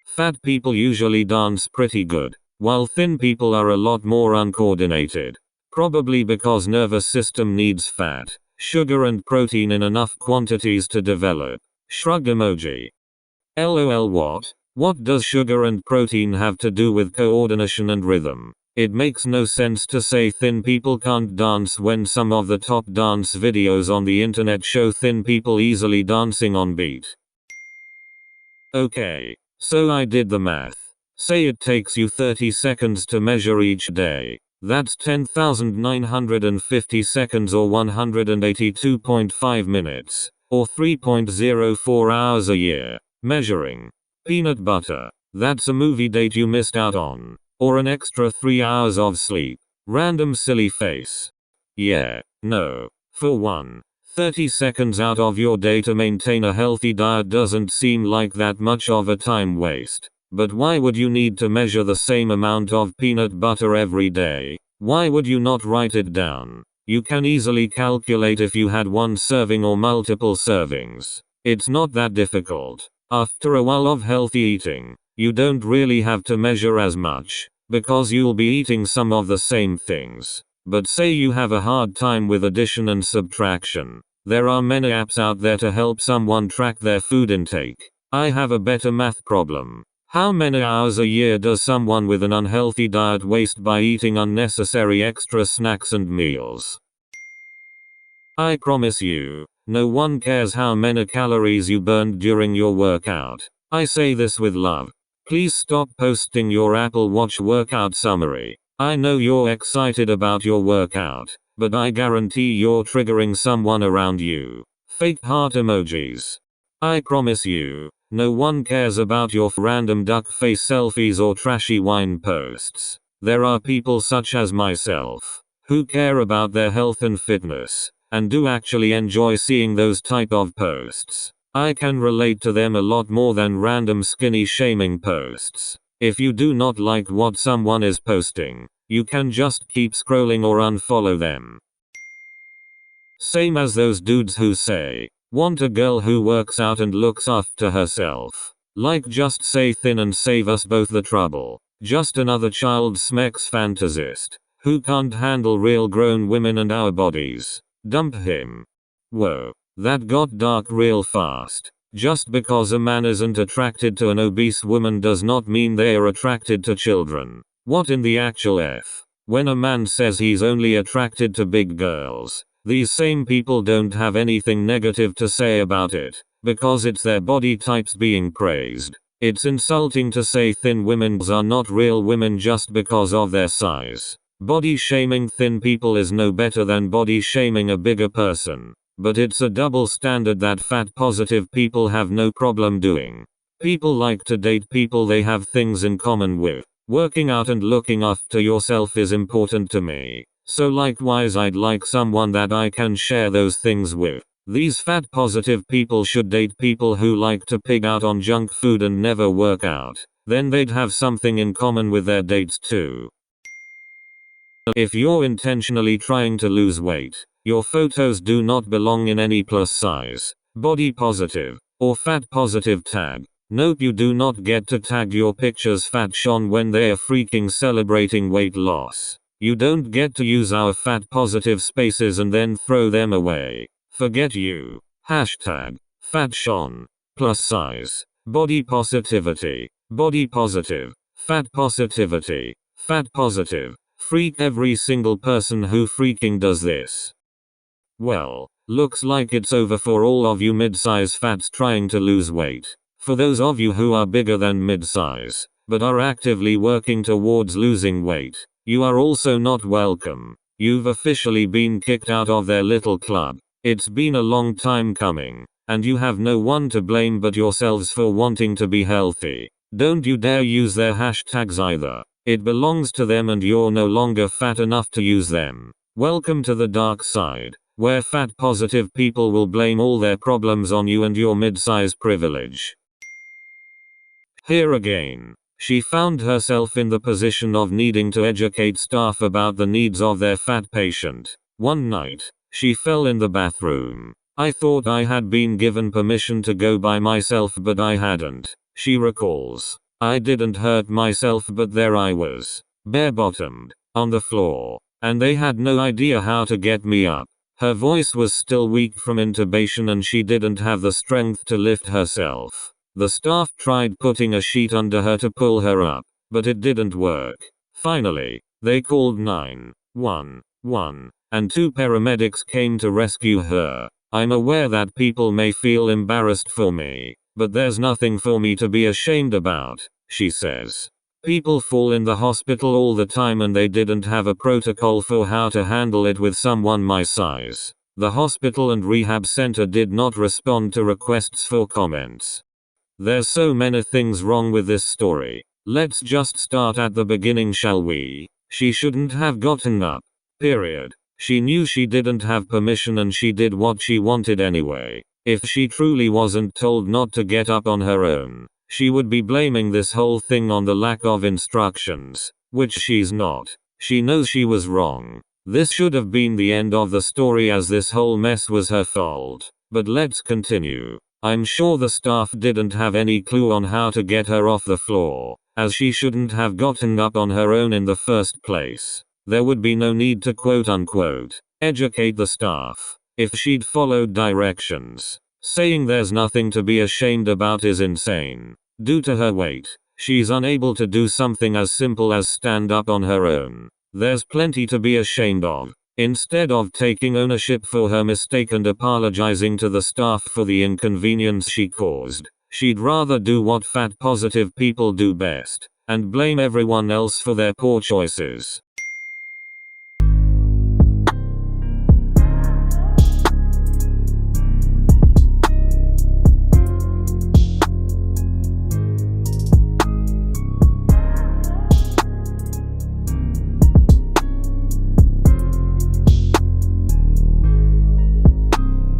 Fat people usually dance pretty good, while thin people are a lot more uncoordinated. Probably because nervous system needs fat, sugar and protein in enough quantities to develop. Shrug emoji. LOL what? What does sugar and protein have to do with coordination and rhythm? It makes no sense to say thin people can't dance when some of the top dance videos on the internet show thin people easily dancing on beat. Okay, so I did the math. Say it takes you 30 seconds to measure each day. That's 10,950 seconds or 182.5 minutes, or 3.04 hours a year. Measuring. Peanut butter. That's a movie date you missed out on. Or an extra 3 hours of sleep. Random silly face. Yeah, no. For one, 30 seconds out of your day to maintain a healthy diet doesn't seem like that much of a time waste. But why would you need to measure the same amount of peanut butter every day? Why would you not write it down? You can easily calculate if you had one serving or multiple servings. It's not that difficult. After a while of healthy eating, you don't really have to measure as much, because you'll be eating some of the same things. But say you have a hard time with addition and subtraction. There are many apps out there to help someone track their food intake. I have a better math problem. How many hours a year does someone with an unhealthy diet waste by eating unnecessary extra snacks and meals? I promise you, no one cares how many calories you burned during your workout. I say this with love. Please stop posting your Apple Watch workout summary. I know you're excited about your workout, but I guarantee you're triggering someone around you. Fake heart emojis. I promise you, no one cares about your random duck face selfies or trashy wine posts. There are people such as myself, who care about their health and fitness, and do actually enjoy seeing those type of posts. I can relate to them a lot more than random skinny shaming posts. If you do not like what someone is posting, you can just keep scrolling or unfollow them. Same as those dudes who say, want a girl who works out and looks after herself. Like just say thin and save us both the trouble. Just another child smex fantasist, who can't handle real grown women and our bodies. Dump him. Whoa. That got dark real fast. Just because a man isn't attracted to an obese woman does not mean they are attracted to children. What in the actual F? When a man says he's only attracted to big girls, these same people don't have anything negative to say about it, because it's their body types being praised. It's insulting to say thin women are not real women just because of their size. Body shaming thin people is no better than body shaming a bigger person. But it's a double standard that fat positive people have no problem doing. People like to date people they have things in common with. Working out and looking after yourself is important to me. So likewise I'd like someone that I can share those things with. These fat positive people should date people who like to pig out on junk food and never work out. Then they'd have something in common with their dates too. If you're intentionally trying to lose weight, your photos do not belong in any plus size, body positive, or fat positive tag. Nope, you do not get to tag your pictures fat Sean when they are freaking celebrating weight loss. You don't get to use our fat positive spaces and then throw them away. Forget you. Hashtag fat Sean. Plus size. Body positivity. Body positive. Fat positivity. Fat positive. Freak every single person who freaking does this. Well, looks like it's over for all of you mid-size fats trying to lose weight. For those of you who are bigger than mid-size, but are actively working towards losing weight, you are also not welcome. You've officially been kicked out of their little club. It's been a long time coming, and you have no one to blame but yourselves for wanting to be healthy. Don't you dare use their hashtags either. It belongs to them and you're no longer fat enough to use them. Welcome to the dark side, where fat positive people will blame all their problems on you and your mid-size privilege. Here again, she found herself in the position of needing to educate staff about the needs of their fat patient. One night, she fell in the bathroom. I thought I had been given permission to go by myself but I hadn't, she recalls. I didn't hurt myself, but there I was, bare-bottomed, on the floor, and they had no idea how to get me up. Her voice was still weak from intubation and she didn't have the strength to lift herself. The staff tried putting a sheet under her to pull her up, but it didn't work. Finally, they called 911, and 2 paramedics came to rescue her. I'm aware that people may feel embarrassed for me, but there's nothing for me to be ashamed about, she says. People fall in the hospital all the time and they didn't have a protocol for how to handle it with someone my size. The hospital and rehab center did not respond to requests for comments. There's so many things wrong with this story. Let's just start at the beginning, shall we? She shouldn't have gotten up. Period. She knew she didn't have permission and she did what she wanted anyway. If she truly wasn't told not to get up on her own, she would be blaming this whole thing on the lack of instructions, which she's not. She knows she was wrong. This should have been the end of the story as this whole mess was her fault. But let's continue. I'm sure the staff didn't have any clue on how to get her off the floor, as she shouldn't have gotten up on her own in the first place. There would be no need to quote-unquote educate the staff if she'd followed directions. Saying there's nothing to be ashamed about is insane. Due to her weight, she's unable to do something as simple as stand up on her own. There's plenty to be ashamed of. Instead of taking ownership for her mistake and apologizing to the staff for the inconvenience she caused, she'd rather do what fat positive people do best, and blame everyone else for their poor choices.